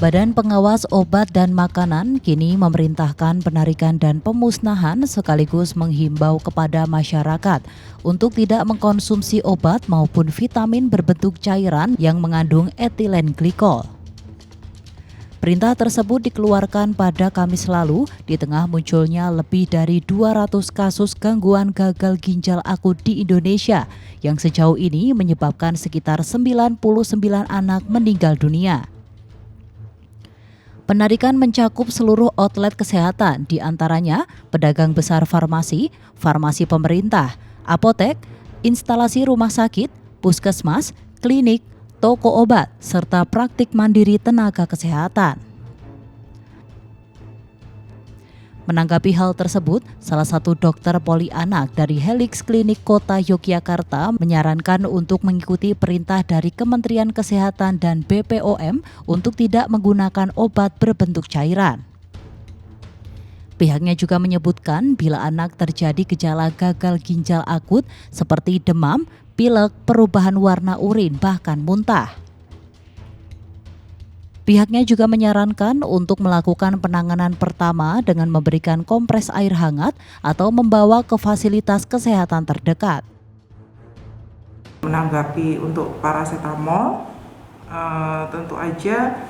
Badan Pengawas Obat dan Makanan kini memerintahkan penarikan dan pemusnahan sekaligus menghimbau kepada masyarakat untuk tidak mengkonsumsi obat maupun vitamin berbentuk cairan yang mengandung etilen glikol. Perintah tersebut dikeluarkan pada Kamis lalu di tengah munculnya lebih dari 200 kasus gangguan gagal ginjal akut di Indonesia yang sejauh ini menyebabkan sekitar 99 anak meninggal dunia. Penarikan mencakup seluruh outlet kesehatan, diantaranya pedagang besar farmasi, farmasi pemerintah, apotek, instalasi rumah sakit, puskesmas, klinik, toko obat, serta praktik mandiri tenaga kesehatan. Menanggapi hal tersebut, salah satu dokter poli anak dari Helix Klinik Kota Yogyakarta menyarankan untuk mengikuti perintah dari Kementerian Kesehatan dan BPOM untuk tidak menggunakan obat berbentuk cairan. Pihaknya juga menyebutkan bila anak terjadi gejala gagal ginjal akut seperti demam, pilek, perubahan warna urin, bahkan muntah. Pihaknya juga menyarankan untuk melakukan penanganan pertama dengan memberikan kompres air hangat atau membawa ke fasilitas kesehatan terdekat. Menanggapi untuk paracetamol, tentu aja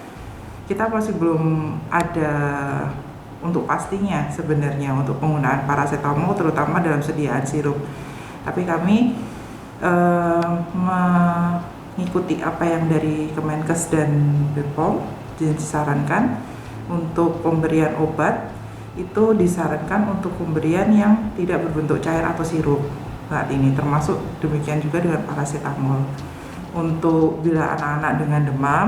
kita masih belum ada untuk pastinya sebenarnya untuk penggunaan paracetamol terutama dalam sediaan sirup. Tapi kami mengikuti apa yang dari Kemenkes dan BPOM disarankan untuk pemberian obat itu disarankan untuk pemberian yang tidak berbentuk cair atau sirup saat ini, termasuk demikian juga dengan paracetamol. Untuk bila anak-anak dengan demam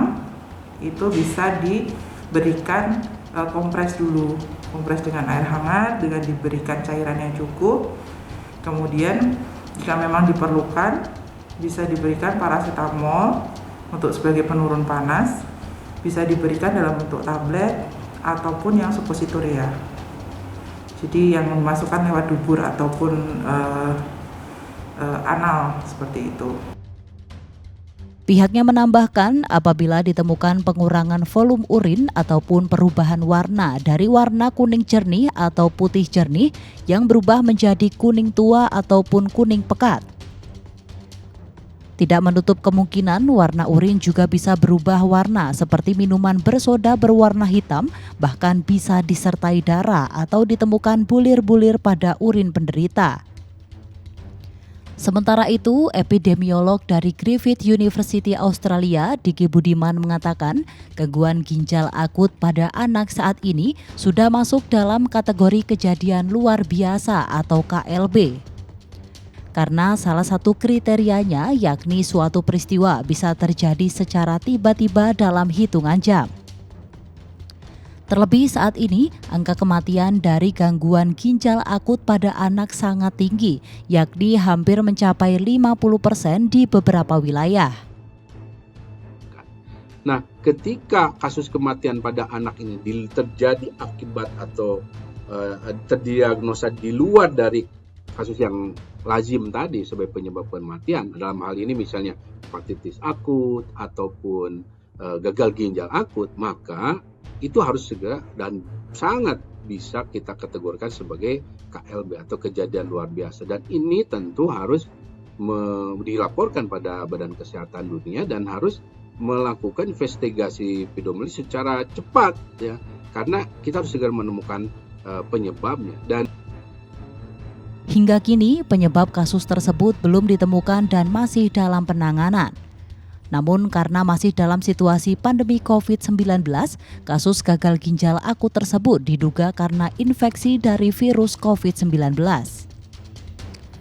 itu bisa diberikan kompres dulu, kompres dengan air hangat dengan diberikan cairan yang cukup. Kemudian jika memang diperlukan bisa diberikan paracetamol untuk sebagai penurun panas, bisa diberikan dalam bentuk tablet ataupun yang suppositoria. Jadi yang memasukkan lewat dubur ataupun anal seperti itu. Pihaknya menambahkan apabila ditemukan pengurangan volume urin ataupun perubahan warna dari warna kuning jernih atau putih jernih yang berubah menjadi kuning tua ataupun kuning pekat. Tidak menutup kemungkinan warna urin juga bisa berubah warna seperti minuman bersoda berwarna hitam, bahkan bisa disertai darah atau ditemukan bulir-bulir pada urin penderita. Sementara itu, epidemiolog dari Griffith University Australia, Diki Budiman mengatakan, gangguan ginjal akut pada anak saat ini sudah masuk dalam kategori kejadian luar biasa atau KLB. Karena salah satu kriterianya yakni suatu peristiwa bisa terjadi secara tiba-tiba dalam hitungan jam. Terlebih saat ini, angka kematian dari gangguan ginjal akut pada anak sangat tinggi, yakni hampir mencapai 50% di beberapa wilayah. Nah, ketika kasus kematian pada anak ini terjadi akibat atau terdiagnosa di luar dari kasus yang lazim tadi sebagai penyebab kematian, dalam hal ini misalnya hepatitis akut ataupun gagal ginjal akut, maka itu harus segera dan sangat bisa kita kategorikan sebagai KLB atau kejadian luar biasa. Dan ini tentu harus dilaporkan pada Badan Kesehatan Dunia dan harus melakukan investigasi epidemiologi secara cepat, ya, karena kita harus segera menemukan penyebabnya. Dan hingga kini penyebab kasus tersebut belum ditemukan dan masih dalam penanganan. Namun karena masih dalam situasi pandemi COVID-19, kasus gagal ginjal akut tersebut diduga karena infeksi dari virus COVID-19.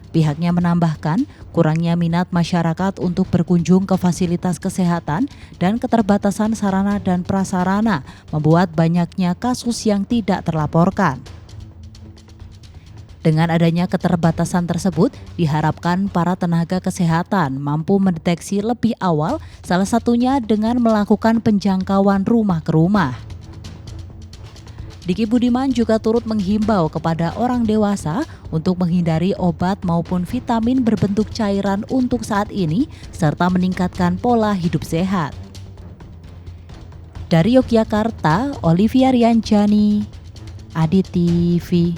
Pihaknya menambahkan, kurangnya minat masyarakat untuk berkunjung ke fasilitas kesehatan dan keterbatasan sarana dan prasarana membuat banyaknya kasus yang tidak terlaporkan. Dengan adanya keterbatasan tersebut, diharapkan para tenaga kesehatan mampu mendeteksi lebih awal, salah satunya dengan melakukan penjangkauan rumah ke rumah. Diki Budiman juga turut menghimbau kepada orang dewasa untuk menghindari obat maupun vitamin berbentuk cairan untuk saat ini, serta meningkatkan pola hidup sehat. Dari Yogyakarta, Olivia Rianjani, Adi TV.